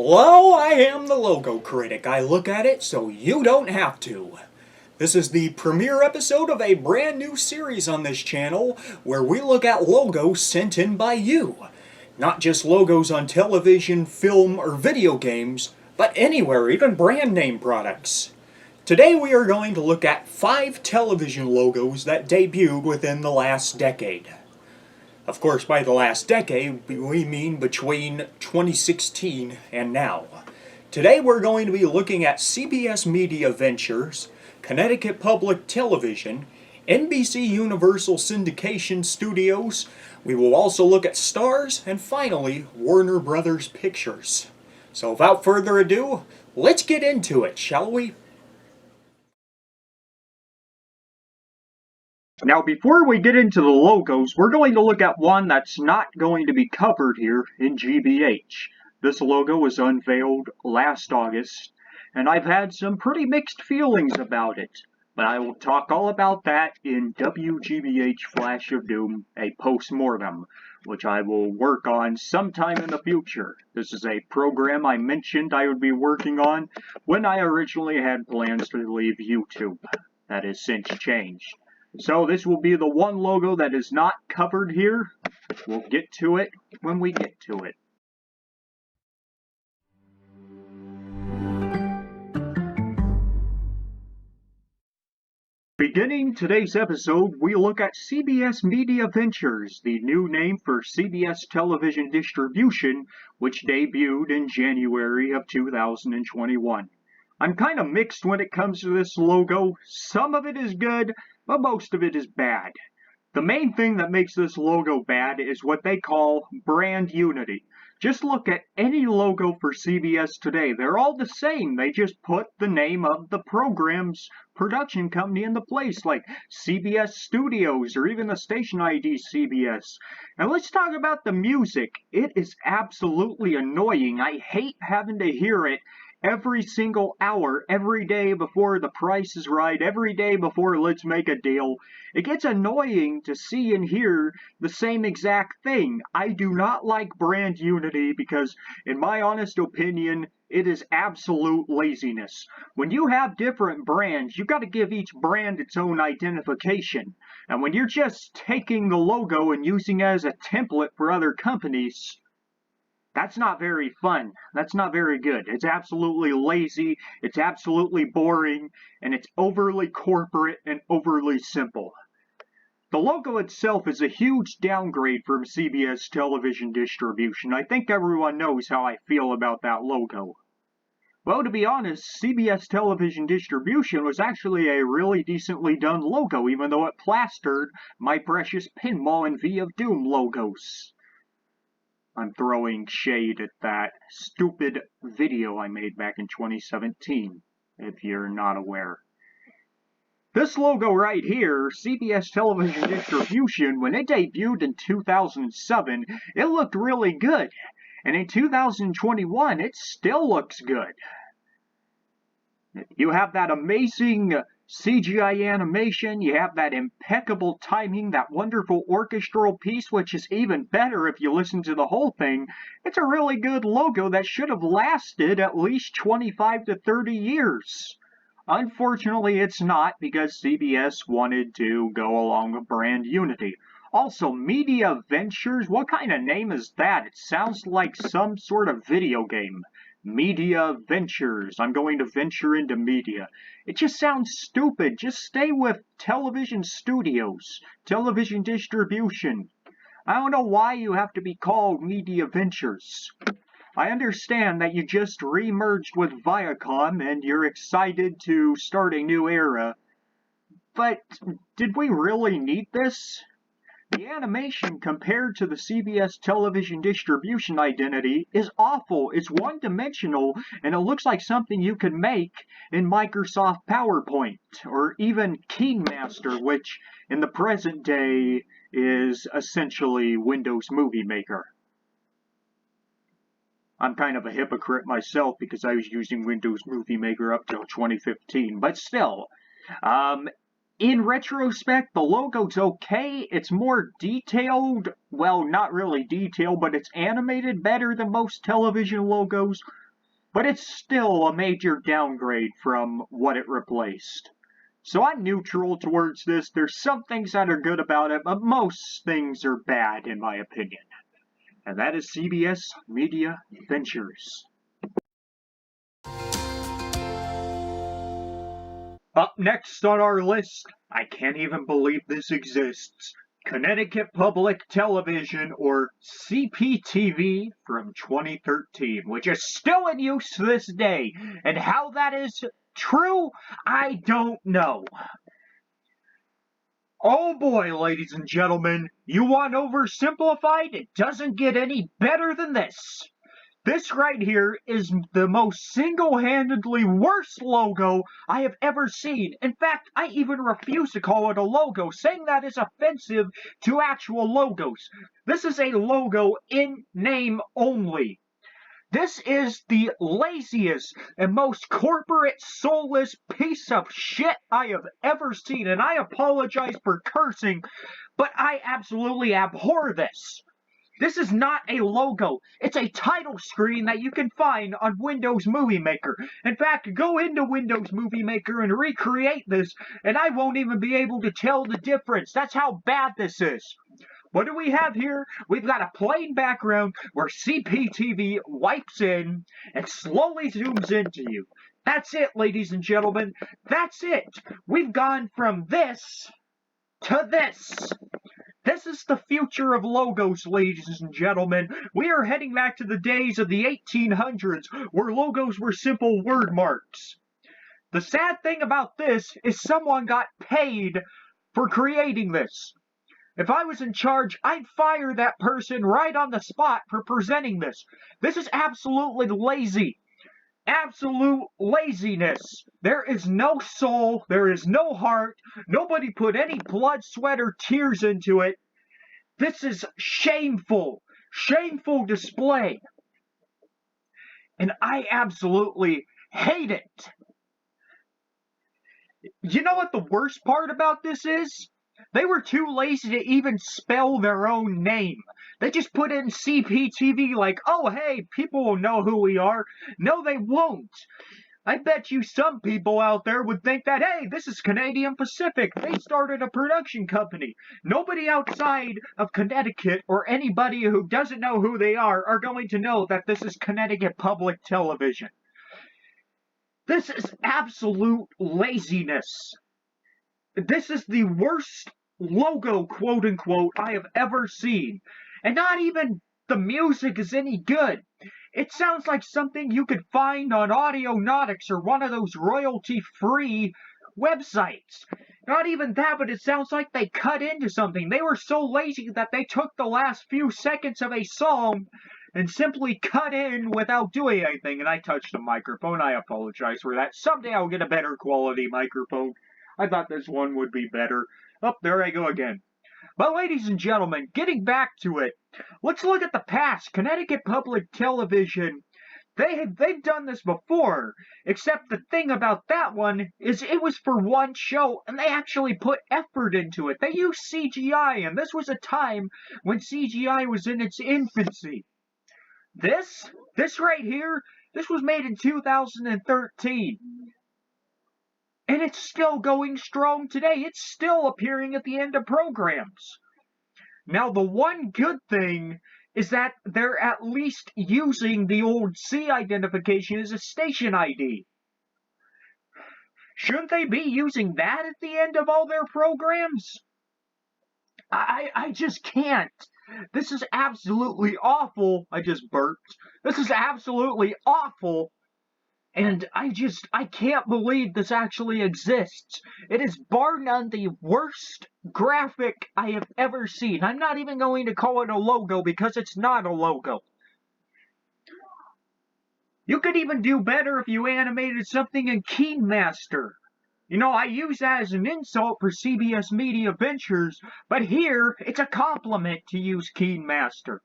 Hello, I am the Logo Critic. I look at it so you don't have to. This is the premiere episode of a brand new series on this channel where we look at logos sent in by you. Not just logos on television, film, or video games, but anywhere, even brand name products. Today we are going to look at 5 television logos that debuted within the last decade. Of course, by the last decade, we mean between 2016 and now. Today we're going to be looking at CBS Media Ventures, Connecticut Public Television, NBC Universal Syndication Studios. We will also look at STARZ, and finally, Warner Brothers Pictures. So without further ado, let's get into it, shall we? Now, before we get into the logos, we're going to look at one that's not going to be covered here in GBH. This logo was unveiled last August, and I've had some pretty mixed feelings about it. But I will talk all about that in WGBH Flash of Doom, a post-mortem, which I will work on sometime in the future. This is a program I mentioned I would be working on when I originally had plans to leave YouTube. That has since changed. So this will be the one logo that is not covered here. We'll get to it when we get to it. Beginning today's episode, we look at CBS Media Ventures, the new name for CBS television distribution, which debuted in January of 2021. I'm kind of mixed when it comes to this logo. Some of it is good, but most of it is bad. The main thing that makes this logo bad is what they call brand unity. Just look at any logo for CBS today. They're all the same. They just put the name of the program's production company in the place, like CBS Studios or even the station ID CBS. And let's talk about the music. It is absolutely annoying. I hate having to hear it every single hour, every day before The Price is Right, every day before Let's Make a Deal. It gets annoying to see and hear the same exact thing. I do not like brand unity because, in my honest opinion, it is absolute laziness. When you have different brands, you got to give each brand its own identification. And when you're just taking the logo and using it as a template for other companies, that's not very fun. That's not very good. It's absolutely lazy, it's absolutely boring, and it's overly corporate and overly simple. The logo itself is a huge downgrade from CBS television distribution. I think everyone knows how I feel about that logo. Well, to be honest, CBS television distribution was actually a really decently done logo, even though it plastered my precious Pinball and V of Doom logos. I'm throwing shade at that stupid video I made back in 2017, if you're not aware. This logo right here, CBS Television Distribution, when it debuted in 2007, it looked really good. And in 2021, it still looks good. You have that amazing CGI animation, you have that impeccable timing, that wonderful orchestral piece, which is even better if you listen to the whole thing. It's a really good logo that should have lasted at least 25 to 30 years. Unfortunately, it's not, because CBS wanted to go along with brand unity. Also, Media Ventures, what kind of name is that? It sounds like some sort of video game. Media Ventures. I'm going to venture into media. It just sounds stupid. Just stay with television studios, television distribution. I don't know why you have to be called Media Ventures. I understand that you just re-merged with Viacom and you're excited to start a new era. But did we really need this? The animation compared to the CBS television distribution identity is awful. It's one-dimensional, and it looks like something you could make in Microsoft PowerPoint, or even KeyMaster, which in the present day is essentially Windows Movie Maker. I'm kind of a hypocrite myself because I was using Windows Movie Maker up till 2015, but still. In retrospect, the logo's okay. It's more detailed. Well, not really detailed, but it's animated better than most television logos. but it's still a major downgrade from what it replaced. So I'm neutral towards this. There's some things that are good about it, but most things are bad in my opinion. And that is CBS Media Ventures. Up next on our list, I can't even believe this exists, Connecticut Public Television, or CPTV, from 2013, which is still in use to this day. And how that is true, I don't know. Oh boy, ladies and gentlemen, you want oversimplified? It doesn't get any better than this. This right here is the most single-handedly worst logo I have ever seen. In fact, I even refuse to call it a logo, saying that is offensive to actual logos. This is a logo in name only. This is the laziest and most corporate, soulless piece of shit I have ever seen, and I apologize for cursing, but I absolutely abhor this. This is not a logo. It's a title screen that you can find on Windows Movie Maker. In fact, go into Windows Movie Maker and recreate this, and I won't even be able to tell the difference. That's how bad this is. What do we have here? We've got a plain background where CPTV wipes in and slowly zooms into you. That's it, ladies and gentlemen. That's it. We've gone from this to this. This is the future of logos, ladies and gentlemen. We are heading back to the days of the 1800s, where logos were simple word marks. The sad thing about this is someone got paid for creating this. If I was in charge, I'd fire that person right on the spot for presenting this. This is absolutely lazy. Absolute laziness. There is no soul. There is no heart. Nobody put any blood, sweat, or tears into it. This is shameful. Shameful display. And I absolutely hate it. You know what the worst part about this is? They were too lazy to even spell their own name. They just put in CPTV like, oh, hey, people will know who we are. No, they won't. I bet you some people out there would think that, hey, this is Canadian Pacific. They started a production company. Nobody outside of Connecticut or anybody who doesn't know who they are going to know that this is Connecticut Public Television. This is absolute laziness. This is the worst logo, quote-unquote, I have ever seen. And not even the music is any good. It sounds like something you could find on Audionautics or one of those royalty-free websites. Not even that, but it sounds like they cut into something. They were so lazy that they took the last few seconds of a song and simply cut in without doing anything. And I touched the microphone. I apologize for that. Someday I'll get a better quality microphone. I thought this one would be better. Oh, there I go again. But ladies and gentlemen, getting back to it, let's look at the past. Connecticut Public Television, they've done this before, except the thing about that one is it was for one show, and they actually put effort into it. They used CGI, and this was a time when CGI was in its infancy. This right here, this was made in 2013. And it's still going strong today. It's still appearing at the end of programs. Now, the one good thing is that they're at least using the old C identification as a station ID. Shouldn't they be using that at the end of all their programs? I just can't. This is absolutely awful. I just burped. This is absolutely awful. And I can't believe this actually exists. It is bar none the worst graphic I have ever seen. I'm not even going to call it a logo because it's not a logo. You could even do better if you animated something in KeyMaster. You know, I use that as an insult for CBS Media Ventures, but here it's a compliment to use KeyMaster.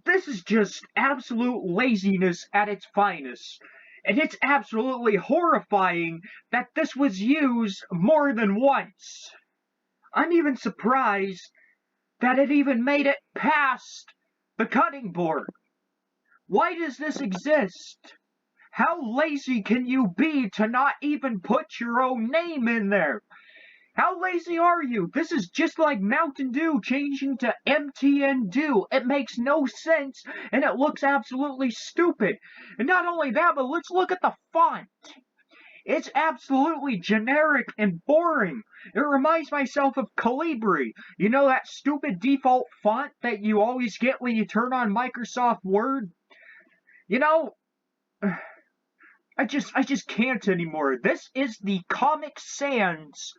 This is just absolute laziness at its finest. And it's absolutely horrifying that this was used more than once. I'm even surprised that it even made it past the cutting board. Why does this exist? How lazy can you be to not even put your own name in there? How lazy are you? This is just like Mountain Dew changing to MTN Dew. It makes no sense, and it looks absolutely stupid. And not only that, but let's look at the font. It's absolutely generic and boring. It reminds myself of Calibri. You know that stupid default font that you always get when you turn on Microsoft Word? You know, I just can't anymore. This is the Comic Sans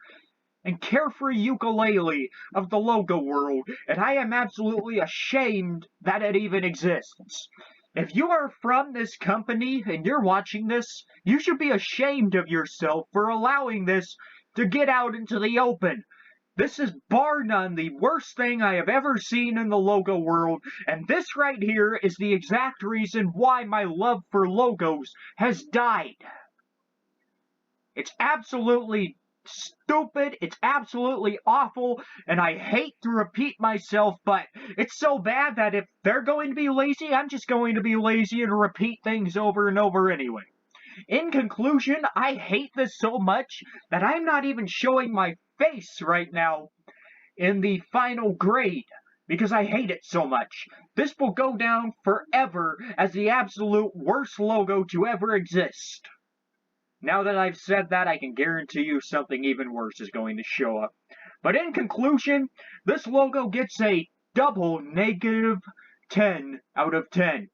and Carefree Ukulele of the logo world, and I am absolutely ashamed that it even exists. If you are from this company and you're watching this, you should be ashamed of yourself for allowing this to get out into the open. This is bar none the worst thing I have ever seen in the logo world, and this right here is the exact reason why my love for logos has died. It's absolutely stupid, it's absolutely awful, and I hate to repeat myself, but it's so bad that if they're going to be lazy, I'm just going to be lazy and repeat things over and over anyway. In conclusion, I hate this so much that I'm not even showing my face right now in the final grade because I hate it so much. This will go down forever as the absolute worst logo to ever exist. Now that I've said that, I can guarantee you something even worse is going to show up. But in conclusion, this logo gets a double negative 10 out of 10.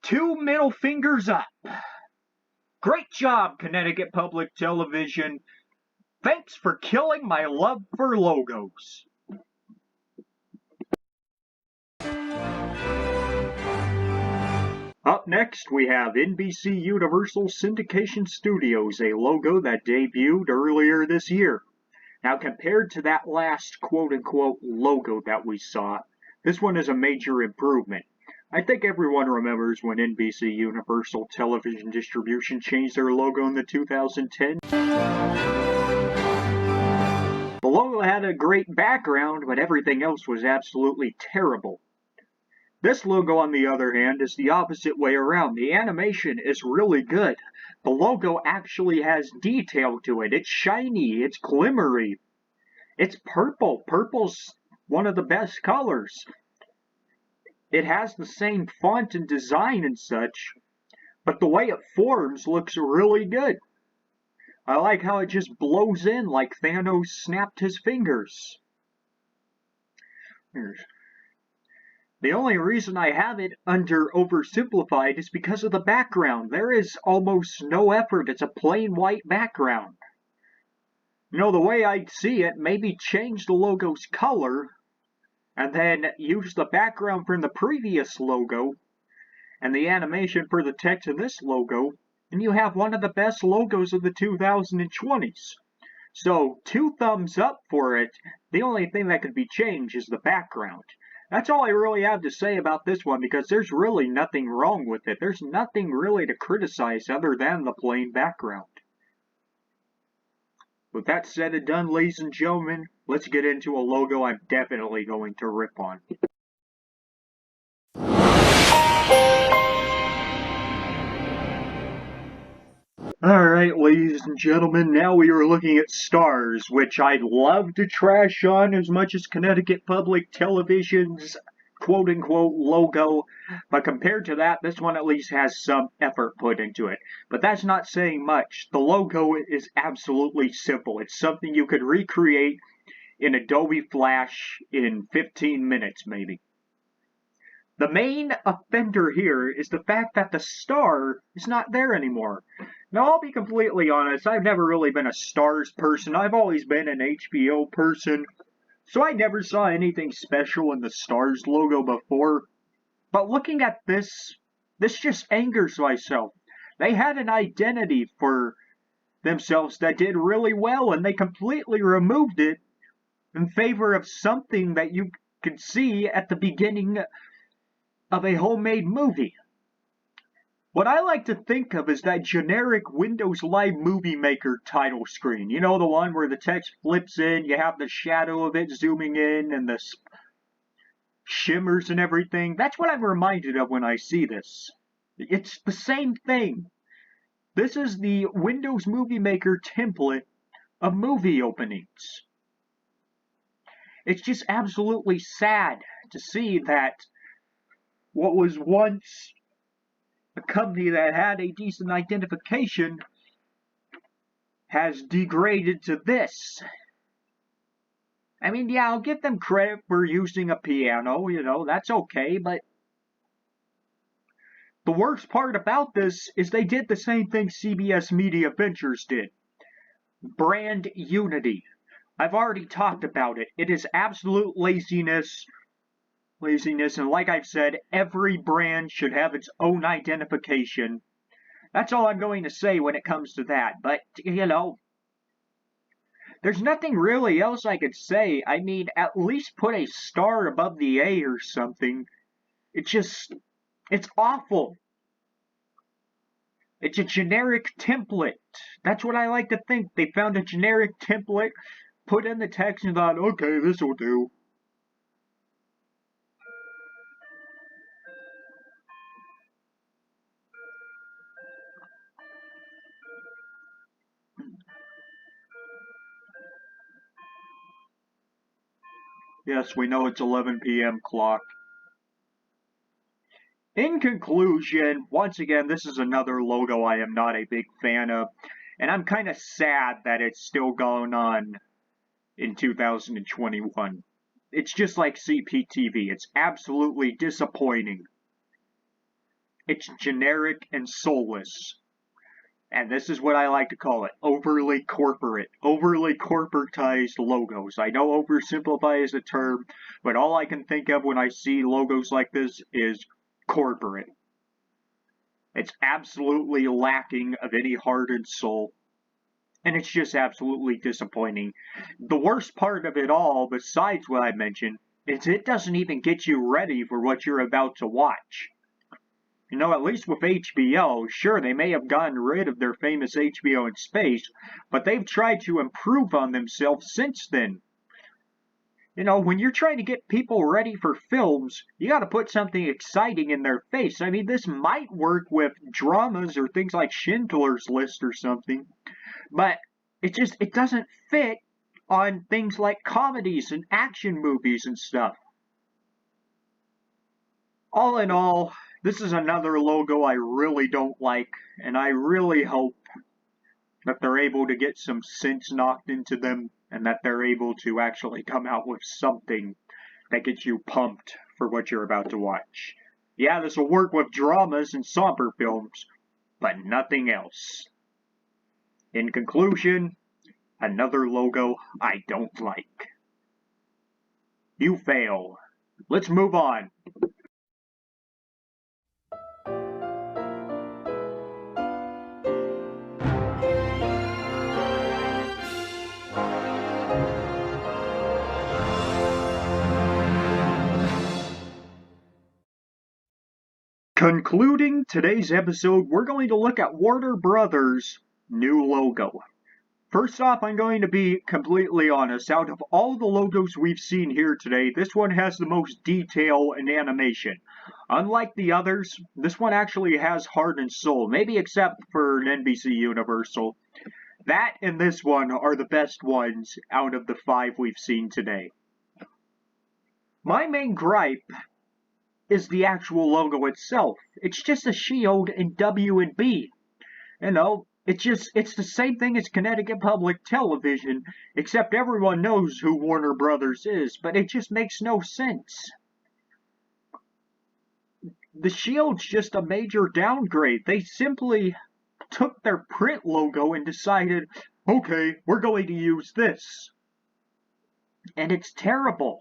2 middle fingers up. Great job, Connecticut Public Television. Thanks for killing my love for logos. Up next, we have NBC Universal Syndication Studios, a logo that debuted earlier this year. Now, compared to that last quote-unquote logo that we saw, this one is a major improvement. I think everyone remembers when NBC Universal Television Distribution changed their logo in the 2010. The logo had a great background, but everything else was absolutely terrible. This logo, on the other hand, is the opposite way around. The animation is really good. The logo actually has detail to it. It's shiny, it's glimmery. It's purple. Purple's one of the best colors. It has the same font and design and such, but the way it forms looks really good. I like how it just blows in like Thanos snapped his fingers. The only reason I have it under oversimplified is because of the background. There is almost no effort. It's a plain white background. You know, the way I'd see it, maybe change the logo's color and then use the background from the previous logo and the animation for the text in this logo, and you have one of the best logos of the 2020s. So, 2 thumbs up for it. The only thing that could be changed is the background. That's all I really have to say about this one, because there's really nothing wrong with it. There's nothing really to criticize other than the plain background. With that said and done, ladies and gentlemen, let's get into a logo I'm definitely going to rip on. Alright, ladies and gentlemen, now we are looking at STARZ, which I'd love to trash on as much as Connecticut Public Television's quote-unquote logo, but compared to that, this one at least has some effort put into it. But that's not saying much. The logo is absolutely simple. It's something you could recreate in Adobe Flash in 15 minutes, maybe. The main offender here is the fact that the star is not there anymore. Now, I'll be completely honest, I've never really been a STARZ person. I've always been an HBO person. So I never saw anything special in the STARZ logo before. But looking at this just angers myself. They had an identity for themselves that did really well, and they completely removed it in favor of something that you could see at the beginning of a homemade movie. What I like to think of is that generic Windows Live Movie Maker title screen. You know, the one where the text flips in, you have the shadow of it zooming in, and the shimmers and everything. That's what I'm reminded of when I see this. It's the same thing. This is the Windows Movie Maker template of movie openings. It's just absolutely sad to see that what was once a company that had a decent identification has degraded to this. I mean, yeah, I'll give them credit for using a piano, that's okay, but the worst part about this is they did the same thing CBS Media Ventures did. Brand unity. I've already talked about it. It is absolute laziness, and like I've said, every brand should have its own identification. That's all I'm going to say when it comes to that, but, there's nothing really else I could say. I mean, at least put a star above the A or something. It's awful. It's a generic template. That's what I like to think. They found a generic template, put in the text, and thought, okay, this will do. Yes, we know it's 11 p.m. clock. In conclusion, once again, this is another logo I am not a big fan of, and I'm kind of sad that it's still going on in 2021. It's just like CPTV. It's absolutely disappointing. It's generic and soulless. And this is what I like to call it, overly corporate, overly corporatized logos. I know oversimplify is a term, but all I can think of when I see logos like this is corporate. It's absolutely lacking of any heart and soul, and it's just absolutely disappointing. The worst part of it all, besides what I mentioned, is it doesn't even get you ready for what you're about to watch. At least with HBO, sure, they may have gotten rid of their famous HBO in space, but they've tried to improve on themselves since then. When you're trying to get people ready for films, you gotta put something exciting in their face. I mean, this might work with dramas or things like Schindler's List or something, but it doesn't fit on things like comedies and action movies and stuff. All in all, this is another logo I really don't like, and I really hope that they're able to get some sense knocked into them, and that they're able to actually come out with something that gets you pumped for what you're about to watch. Yeah, this will work with dramas and somber films, but nothing else. In conclusion, another logo I don't like. You fail. Let's move on. Concluding today's episode, we're going to look at Warner Brothers' new logo. First off, I'm going to be completely honest. Out of all the logos we've seen here today, this one has the most detail and animation. Unlike the others, this one actually has heart and soul, maybe except for NBC Universal. That and this one are the best ones out of the 5 we've seen today. My main gripe is the actual logo itself. It's just a shield in W and B. It's the same thing as Connecticut Public Television, except everyone knows who Warner Brothers is, but it just makes no sense. The shield's just a major downgrade. They simply took their print logo and decided, okay, we're going to use this. And it's terrible.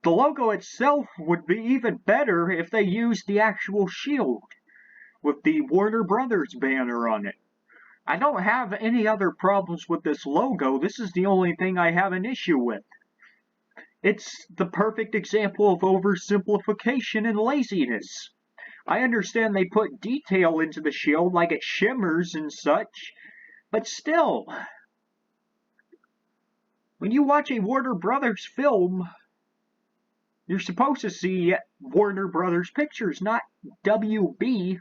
The logo itself would be even better if they used the actual shield with the Warner Brothers banner on it. I don't have any other problems with this logo. This is the only thing I have an issue with. It's the perfect example of oversimplification and laziness. I understand they put detail into the shield like it shimmers and such, but still, when you watch a Warner Brothers film, You're supposed to see Warner Brothers Pictures, not WB.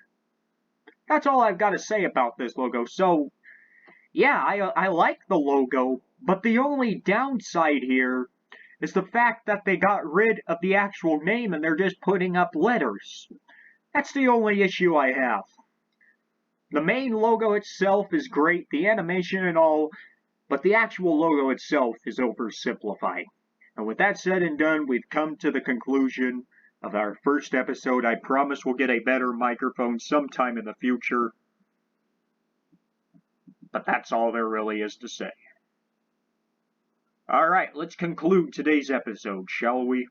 That's all I've got to say about this logo. So, yeah, I like the logo, but the only downside here is the fact that they got rid of the actual name and they're just putting up letters. That's the only issue I have. The main logo itself is great, the animation and all, but the actual logo itself is oversimplified. And with that said and done, we've come to the conclusion of our first episode. I promise we'll get a better microphone sometime in the future. But that's all there really is to say. Alright, let's conclude today's episode, shall we?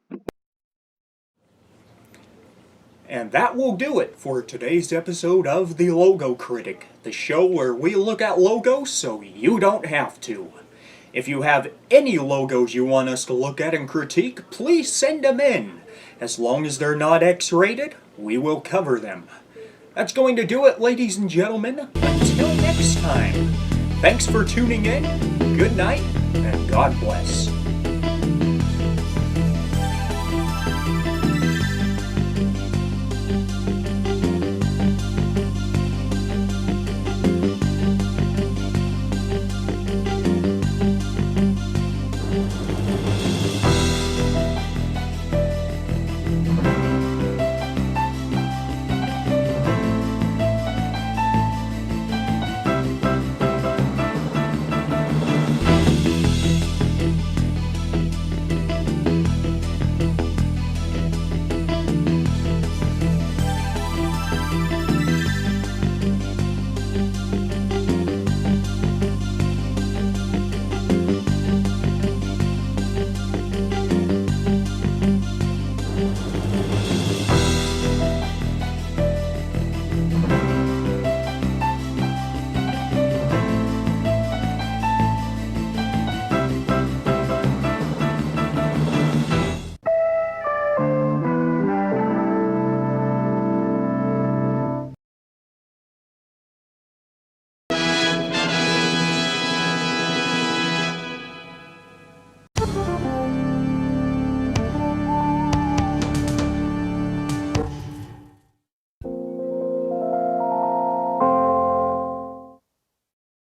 And that will do it for today's episode of The Logo Critic, the show where we look at logos so you don't have to. If you have any logos you want us to look at and critique, please send them in. As long as they're not X-rated, we will cover them. That's going to do it, ladies and gentlemen. Until next time, thanks for tuning in, good night, and God bless.